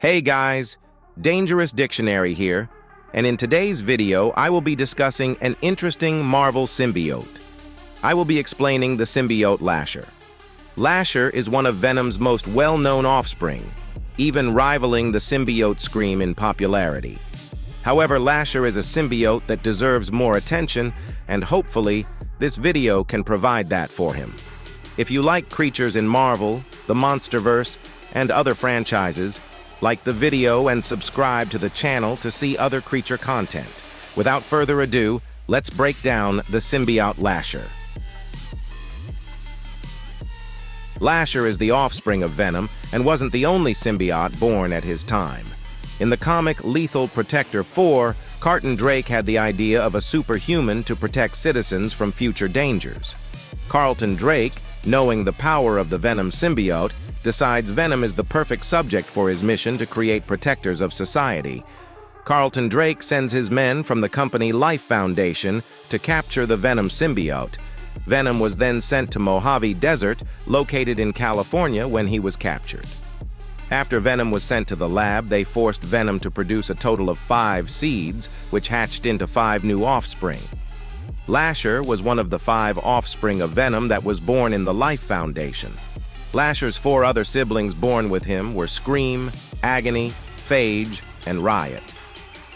Hey guys, Dangerous Dictionary here, and in today's video I will be discussing an interesting Marvel symbiote. I will be explaining the symbiote Lasher. Lasher is one of Venom's most well-known offspring, even rivaling the symbiote Scream in popularity. However, Lasher is a symbiote that deserves more attention, and hopefully, this video can provide that for him. If you like creatures in Marvel, the MonsterVerse, and other franchises, like the video and subscribe to the channel to see other creature content. Without further ado, let's break down the symbiote Lasher. Lasher is the offspring of Venom and wasn't the only symbiote born at his time. In the comic Lethal Protector 4, Carlton Drake had the idea of a superhuman to protect citizens from future dangers. Carlton Drake, knowing the power of the Venom symbiote, decides Venom is the perfect subject for his mission to create protectors of society. Carlton Drake sends his men from the company Life Foundation to capture the Venom symbiote. Venom was then sent to Mojave Desert, located in California, when he was captured. After Venom was sent to the lab, they forced Venom to produce a total of 5 seeds, which hatched into 5 new offspring. Lasher was one of the 5 offspring of Venom that was born in the Life Foundation. Lasher's 4 other siblings born with him were Scream, Agony, Phage, and Riot.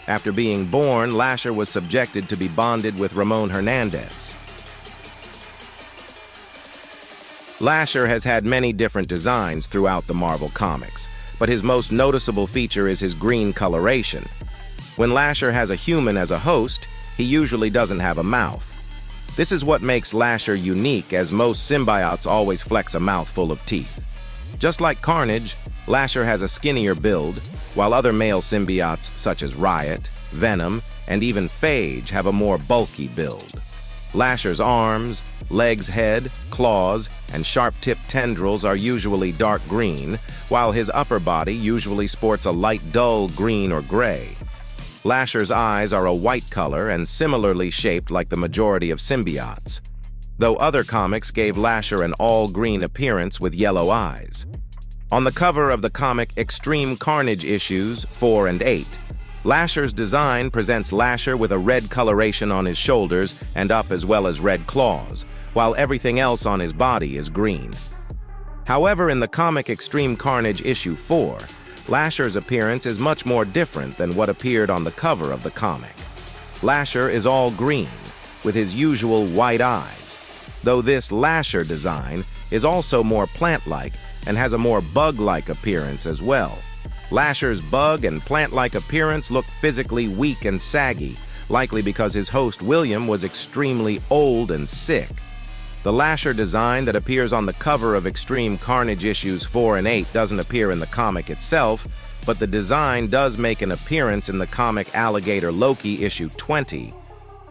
After being born, Lasher was subjected to be bonded with Ramon Hernandez. Lasher has had many different designs throughout the Marvel comics, but his most noticeable feature is his green coloration. When Lasher has a human as a host, he usually doesn't have a mouth. This is what makes Lasher unique, as most symbiotes always flex a mouth full of teeth. Just like Carnage, Lasher has a skinnier build, while other male symbiotes such as Riot, Venom, and even Phage have a more bulky build. Lasher's arms, legs, head, claws, and sharp-tipped tendrils are usually dark green, while his upper body usually sports a light dull green or gray. Lasher's eyes are a white color and similarly shaped like the majority of symbiotes, though other comics gave Lasher an all-green appearance with yellow eyes. On the cover of the comic Extreme Carnage issues 4 and 8, Lasher's design presents Lasher with a red coloration on his shoulders and up, as well as red claws, while everything else on his body is green. However, in the comic Extreme Carnage issue 4, Lasher's appearance is much more different than what appeared on the cover of the comic. Lasher is all green, with his usual white eyes, though this Lasher design is also more plant-like and has a more bug-like appearance as well. Lasher's bug and plant-like appearance look physically weak and saggy, likely because his host William was extremely old and sick. The Lasher design that appears on the cover of Extreme Carnage issues 4 and 8 doesn't appear in the comic itself, but the design does make an appearance in the comic Alligator Loki issue 20.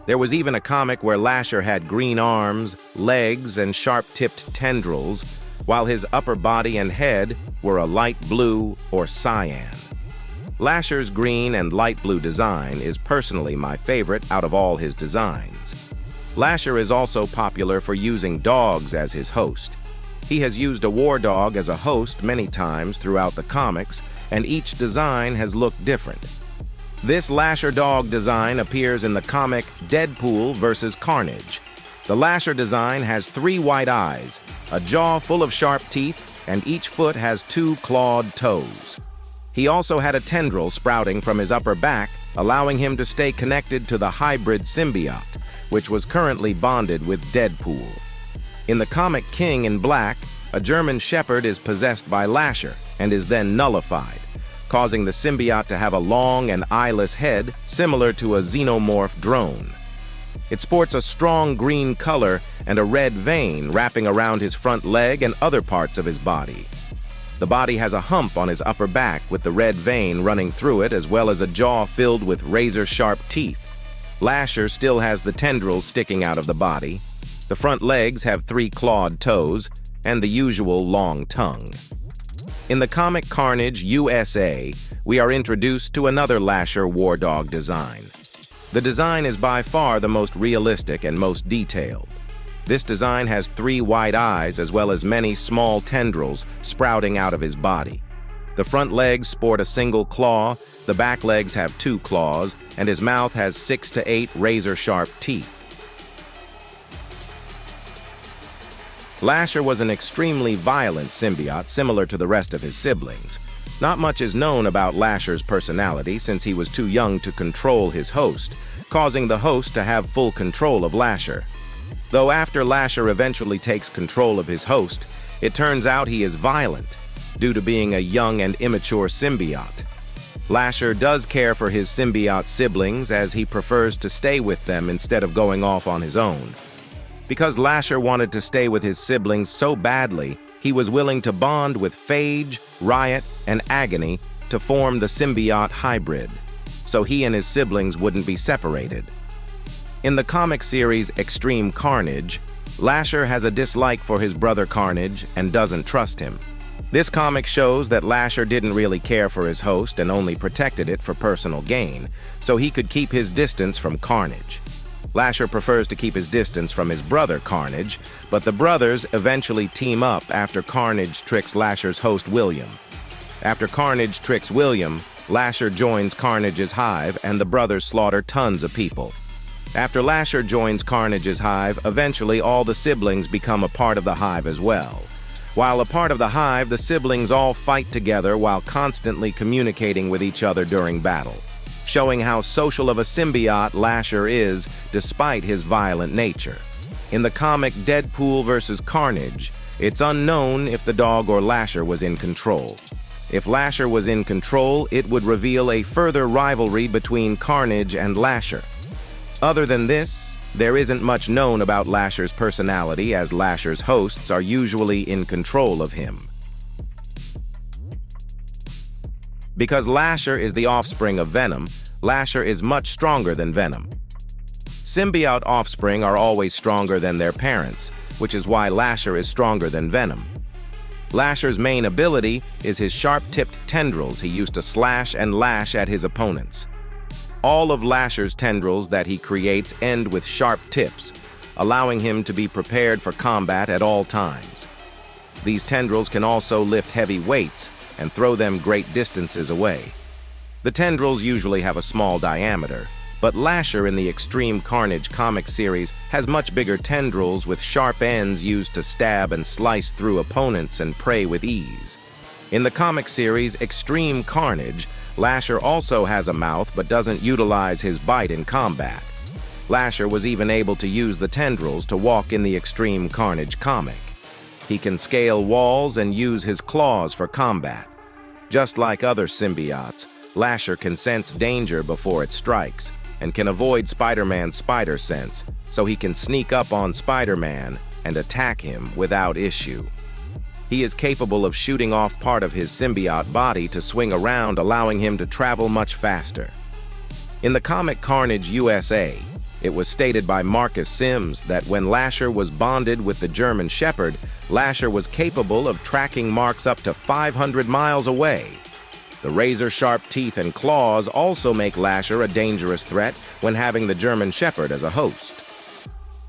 There was even a comic where Lasher had green arms, legs, and sharp-tipped tendrils, while his upper body and head were a light blue or cyan. Lasher's green and light blue design is personally my favorite out of all his designs. Lasher is also popular for using dogs as his host. He has used a war dog as a host many times throughout the comics, and each design has looked different. This Lasher dog design appears in the comic Deadpool vs. Carnage. The Lasher design has 3 white eyes, a jaw full of sharp teeth, and each foot has 2 clawed toes. He also had a tendril sprouting from his upper back, allowing him to stay connected to the hybrid symbiote, which was currently bonded with Deadpool. In the comic King in Black, a German Shepherd is possessed by Lasher and is then nullified, causing the symbiote to have a long and eyeless head similar to a xenomorph drone. It sports a strong green color and a red vein wrapping around his front leg and other parts of his body. The body has a hump on his upper back with the red vein running through it, as well as a jaw filled with razor-sharp teeth. Lasher still has the tendrils sticking out of the body. The front legs have 3 clawed toes and the usual long tongue. In the comic Carnage USA, we are introduced to another Lasher war dog design. The design is by far the most realistic and most detailed. This design has 3 white eyes as well as many small tendrils sprouting out of his body. The front legs sport a single claw, the back legs have 2 claws, and his mouth has 6 to 8 razor-sharp teeth. Lasher was an extremely violent symbiote similar to the rest of his siblings. Not much is known about Lasher's personality since he was too young to control his host, causing the host to have full control of Lasher. Though after Lasher eventually takes control of his host, it turns out he is violent, due to being a young and immature symbiote. Lasher does care for his symbiote siblings as he prefers to stay with them instead of going off on his own. Because Lasher wanted to stay with his siblings so badly, he was willing to bond with Phage, Riot, and Agony to form the symbiote hybrid, so he and his siblings wouldn't be separated. In the comic series Extreme Carnage, Lasher has a dislike for his brother Carnage and doesn't trust him. This comic shows that Lasher didn't really care for his host and only protected it for personal gain, so he could keep his distance from Carnage. Lasher prefers to keep his distance from his brother Carnage, but the brothers eventually team up after Carnage tricks Lasher's host William. After Carnage tricks William, Lasher joins Carnage's hive and the brothers slaughter tons of people. After Lasher joins Carnage's hive, eventually all the siblings become a part of the hive as well. While a part of the hive, the siblings all fight together while constantly communicating with each other during battle, showing how social of a symbiote Lasher is despite his violent nature. In the comic Deadpool vs. Carnage, it's unknown if the dog or Lasher was in control. If Lasher was in control, it would reveal a further rivalry between Carnage and Lasher. Other than this, there isn't much known about Lasher's personality as Lasher's hosts are usually in control of him. Because Lasher is the offspring of Venom, Lasher is much stronger than Venom. Symbiote offspring are always stronger than their parents, which is why Lasher is stronger than Venom. Lasher's main ability is his sharp-tipped tendrils he used to slash and lash at his opponents. All of Lasher's tendrils that he creates end with sharp tips, allowing him to be prepared for combat at all times. These tendrils can also lift heavy weights and throw them great distances away. The tendrils usually have a small diameter, but Lasher in the Extreme Carnage comic series has much bigger tendrils with sharp ends used to stab and slice through opponents and prey with ease. In the comic series Extreme Carnage, Lasher also has a mouth but doesn't utilize his bite in combat. Lasher was even able to use the tendrils to walk in the Extreme Carnage comic. He can scale walls and use his claws for combat. Just like other symbiotes, Lasher can sense danger before it strikes and can avoid Spider-Man's spider sense, so he can sneak up on Spider-Man and attack him without issue. He is capable of shooting off part of his symbiote body to swing around, allowing him to travel much faster. In the comic Carnage USA, it was stated by Marcus Sims that when Lasher was bonded with the German Shepherd, Lasher was capable of tracking marks up to 500 miles away. The razor-sharp teeth and claws also make Lasher a dangerous threat when having the German Shepherd as a host.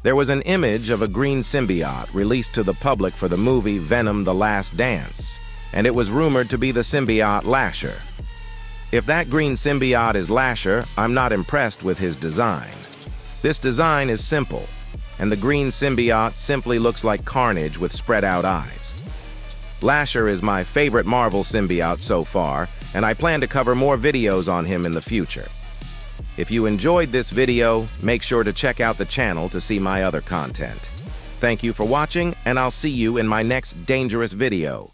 There was an image of a green symbiote released to the public for the movie Venom: The Last Dance, and it was rumored to be the symbiote Lasher. If that green symbiote is Lasher, I'm not impressed with his design. This design is simple, and the green symbiote simply looks like Carnage with spread-out eyes. Lasher is my favorite Marvel symbiote so far, and I plan to cover more videos on him in the future. If you enjoyed this video, make sure to check out the channel to see my other content. Thank you for watching, and I'll see you in my next dangerous video.